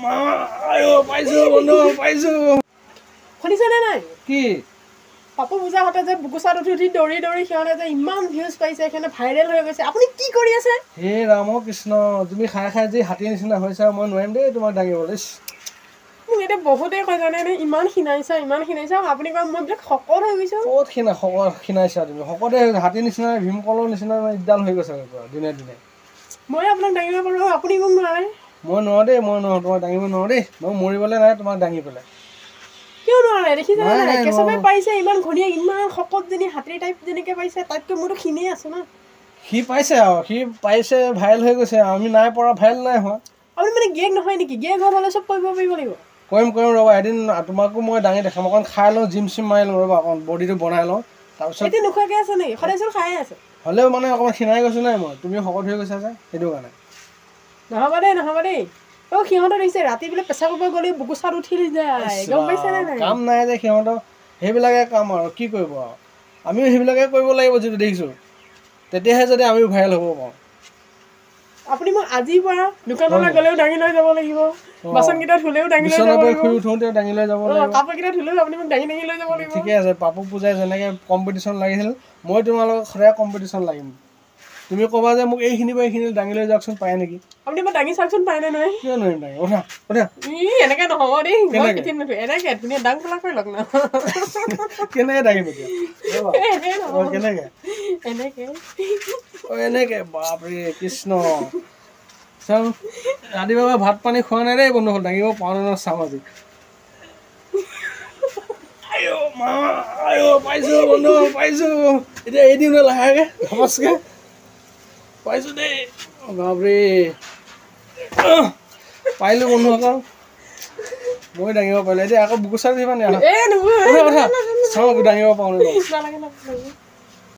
মা আয়ো পাইছো বন্ধু পাইছো শুনিছেনে নাই কি পাপু পূজা হতে যে বুকুচাত উঠি দৌৰি দৌৰি সিহঁতে যে ইমান ভিউজ পাইছে এখানে ভাইৰেল হৈ গৈছে আপুনি কি কৰি আছে হে ৰাম কৃষ্ণ তুমি খাই খাই যে হাতী নিচিনা হৈছা মই নোৱাৰিম দেই তোমাক দাঙিবলৈ মোক এতিয়া বহুতেই কয় জানেনে ইমান খিনাইছা আপুনি কয় মই বিলাক শকত হৈ গৈছো ক'ত খিনাইছা তুমি শকতে হাতী নিচিনা ভীমকলৰ নিচিনা ইডাল হৈ গৈছে দিনে দিনে মই আপোনাক দাঙিব পাৰো আপুনি মোক নোৱাৰে মই নোৱাৰো দেই মই নোৱাৰো তোমাক দাঙিব নোৱাৰো দেই মই মৰিবলৈ নাই তোমাক দাঙি পেলাই কিয় নোৱাৰে দেখিছেনে নাই কেচবে পাইছে ইমান ঘনীয়া ইমান শকত যেনি হাতীৰ টাইপ যেনেকৈ পাইছে তাতকৈ মইতো খিনেই আছো না সি পাইছে আৰু সি পাইছে ভাইৰেল হৈ গৈছে আমি নাই পৰা ভাইৰেল নাই হোৱা আপুনি মানে গেগ নহয় নেকি গেগ হ'লে চব কৰিব পাৰিব লাগিব কৰিম ৰ'বা এদিন তোমাকো মই দাঙি দেখাম অকণ খাই লওঁ জিম চিম মাৰি লওঁ ৰ'বা অকণ বডিটো বনাই লওঁ তাৰপিছত এতিয়া নোখোৱাকৈ আছে নেকি সদায় চোন খায়ে আছে হ'লেও মানে অকণমান খিনাই গৈছোঁ নাই মই তুমি শকত হৈ গৈছা যে সেইটো কাৰণে নহ'ব দেই সিহঁতৰ দেখিছে ৰাতি বোলে পেচা কৰিব গ'লে বুকুচাত উঠি যায় গম পাইছেনে নাই কাম নাই যে সিহঁতৰ সেইবিলাকে কাম আৰু কি কৰিব আৰু আমিও সেইবিলাকে কৰিব লাগিব যিটো দেখিছোঁ তেতিয়াহে যদি আমিও ভাইৰেল হ'ব পাৰোঁ আপুনি মোক আজিৰ পৰা দোকানলৈ গ'লেও দাঙি লৈ যাব লাগিব বাচনকেইটা ধুলেও দাঙি লৈ যাব লাগিব উঠোঁতে দাঙি লৈ যাব লাগিব কাপোৰকেইটা ধুলেও আপুনি মোক দাঙি লৈ যাব লাগিব ঠিকে আছে পাপু পূজাই যেনেকৈ কম্পিটিশ্যন লাগিছিল মই তোমালোকক সদায় কম্পিটিশ্যন লাগিম তুমি ক'বা যে মোক এইখিনি বা এইখিনি দাঙি লৈ যাওকচোন পাৰে নেকি আপুনি মই দাঙি চাওকচোন পায়নে নহয় কিয় নোৱাৰিম দাঙি উঠা এনেকৈ নহ'ব দেই এনেকৈ ধুনীয়া দাং ফেলা কৰি লওক ন কেনেকৈ দাঙিম এতিয়া এনেকৈ বাপৰে কৃষ্ণ চাওঁ ৰাতিপুৱা ভাত পানী খোৱা নাই দেই বন্ধু হ'ল দাঙিব পাওঁ নে চাওঁ আজি পাইছো বন্ধু পাইছো এতিয়া এৰি দিওঁ নে লাহেকৈ ধমচকৈ পাইছো দেই বাপৰে পাৰিলোঁ বন্ধুসকল মই দাঙিব পাৰিলোঁ এতিয়া আকৌ বুকুচাৰ দিবা নে কথা চাওঁ দাঙিব পাৰোঁ